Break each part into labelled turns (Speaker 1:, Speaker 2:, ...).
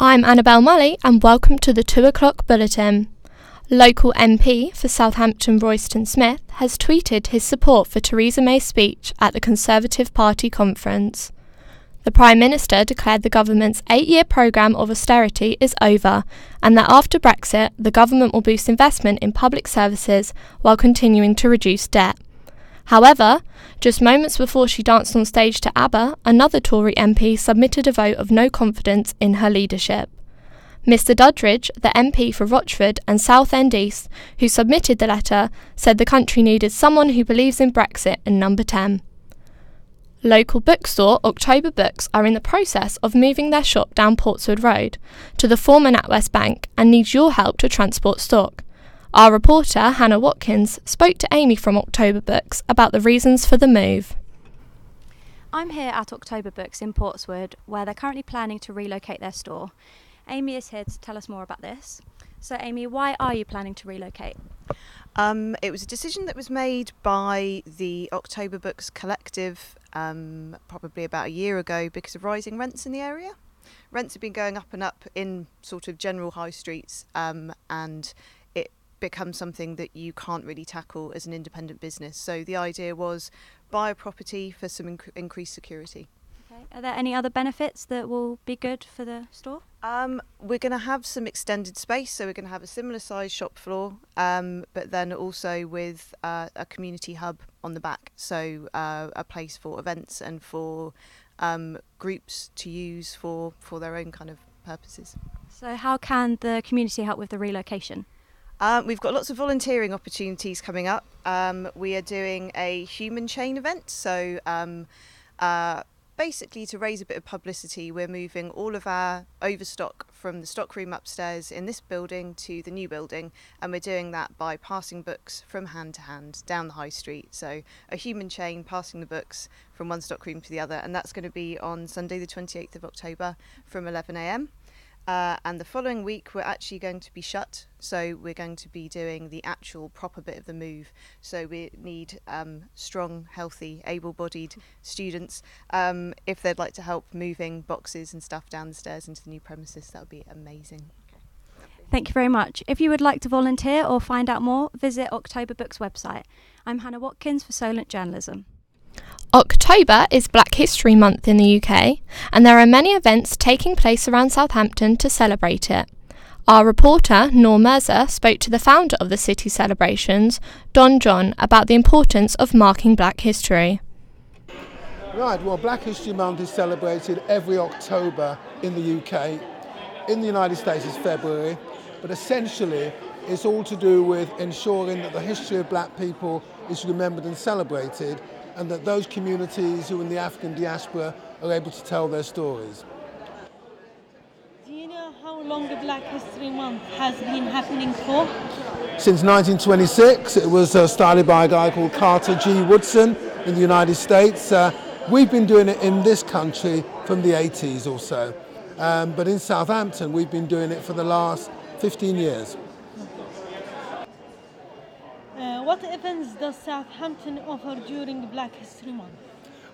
Speaker 1: I'm Annabelle Mully and welcome to the 2 o'clock Bulletin. Local MP for Southampton Royston Smith has tweeted his support for Theresa May's speech at the Conservative Party conference. The Prime Minister declared the government's 8-year programme of austerity is over and that after Brexit, the government will boost investment in public services while continuing to reduce debt. However, just moments before she danced on stage to ABBA, another Tory MP submitted a vote of no confidence in her leadership. Mr Duddridge, the MP for Rochford and Southend East, who submitted the letter, said the country needed someone who believes in Brexit and Number 10. Local bookstore October Books are in the process of moving their shop down Portswood Road to the former NatWest Bank and needs your help to transport stock. Our reporter, Hannah Watkins, spoke to Amy from October Books about the reasons for the move.
Speaker 2: I'm here at October Books in Portswood, where they're currently planning to relocate their store. Amy is here to tell us more about this. So Amy, why are you planning to relocate?
Speaker 3: It was a decision that was made by the October Books collective probably about a year ago because of rising rents in the area. Rents have been going up and up in sort of general high streets and it becomes something that you can't really tackle as an independent business. So the idea was buy a property for some increased security.
Speaker 2: Okay. Are there any other benefits that will be good for the store?
Speaker 3: We're going to have some extended space, so we're going to have a similar size shop floor, but then also with a community hub on the back, so a place for events and for groups to use for their own kind of purposes.
Speaker 2: So how can the community help with the relocation?
Speaker 3: We've got lots of volunteering opportunities coming up. We are doing a human chain event, so basically to raise a bit of publicity, we're moving all of our overstock from the stockroom upstairs in this building to the new building, and we're doing that by passing books from hand to hand down the high street. So a human chain passing the books from one stockroom to the other, and that's going to be on Sunday the 28th of October from 11 a.m. And the following week we're actually going to be shut, so we're going to be doing the actual proper bit of the move. So we need strong, healthy, able-bodied students. If they'd like to help moving boxes and stuff down the stairs into the new premises, that would be amazing.
Speaker 2: Thank you very much. If you would like to volunteer or find out more, visit October Books' website. I'm Hannah Watkins for Solent Journalism.
Speaker 1: October is Black History Month in the UK, and there are many events taking place around Southampton to celebrate it. Our reporter, Noor Mirza, spoke to the founder of the city celebrations, Don John, about the importance of marking Black history.
Speaker 4: Right, well, Black History Month is celebrated every October in the UK. In the United States it's February, but essentially it's all to do with ensuring that the history of black people is remembered and celebrated, and that those communities who are in the African diaspora are able to tell their stories.
Speaker 5: Do you know how long the Black History Month has been happening for?
Speaker 4: Since 1926, it was started by a guy called Carter G. Woodson in the United States. We've been doing it in this country from the 80s or so, but in Southampton we've been doing it for the last 15 years.
Speaker 5: What events does Southampton offer during Black History Month?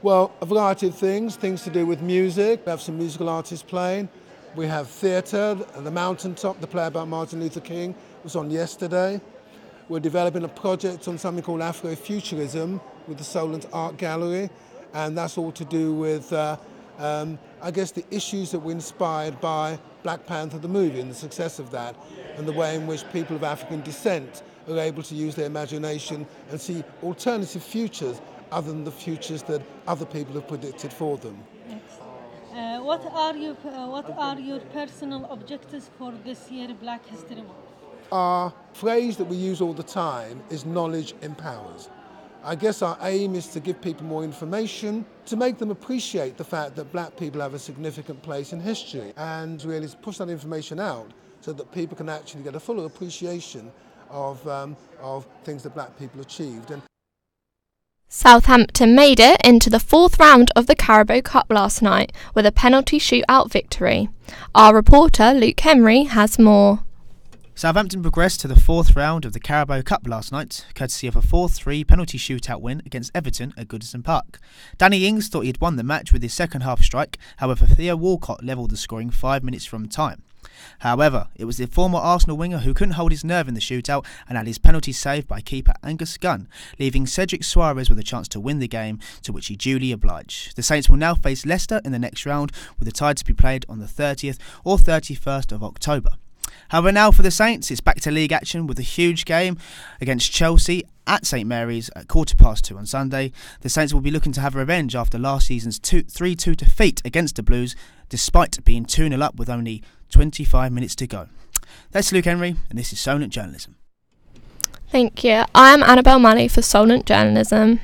Speaker 4: Well, a variety of things to do with music. We have some musical artists playing. We have theatre, The Mountaintop, the play about Martin Luther King, was on yesterday. We're developing a project on something called Afrofuturism with the Solent Art Gallery, and that's all to do with, I guess, the issues that were inspired by Black Panther, the movie, and the success of that, and the way in which people of African descent are able to use their imagination and see alternative futures other than the futures that other people have predicted for them.
Speaker 5: What are your personal objectives for this year Black History Month?
Speaker 4: Our phrase that we use all the time is knowledge empowers. I guess our aim is to give people more information, to make them appreciate the fact that black people have a significant place in history, and really push that information out so that people can actually get a fuller appreciation of things that black people achieved.
Speaker 1: Southampton made it into the 4th round of the Carabao Cup last night with a penalty shootout victory. Our reporter, Luke Henry, has more.
Speaker 6: Southampton progressed to the fourth round of the Carabao Cup last night, courtesy of a 4-3 penalty shootout win against Everton at Goodison Park. Danny Ings thought he had won the match with his second half strike, however Theo Walcott levelled the scoring 5 minutes from time. However, it was the former Arsenal winger who couldn't hold his nerve in the shootout and had his penalty saved by keeper Angus Gunn, leaving Cedric Suarez with a chance to win the game, to which he duly obliged. The Saints will now face Leicester in the next round, with the tie to be played on the 30th or 31st of October. However, now for the Saints, it's back to league action with a huge game against Chelsea at St Mary's at 2:15 on Sunday. The Saints will be looking to have revenge after last season's 3-2 defeat against the Blues, despite being 2-0 up with only 25 minutes to go. That's Luke Henry, and this is Solent Journalism.
Speaker 1: Thank you. I'm Annabelle Malley for Solent Journalism.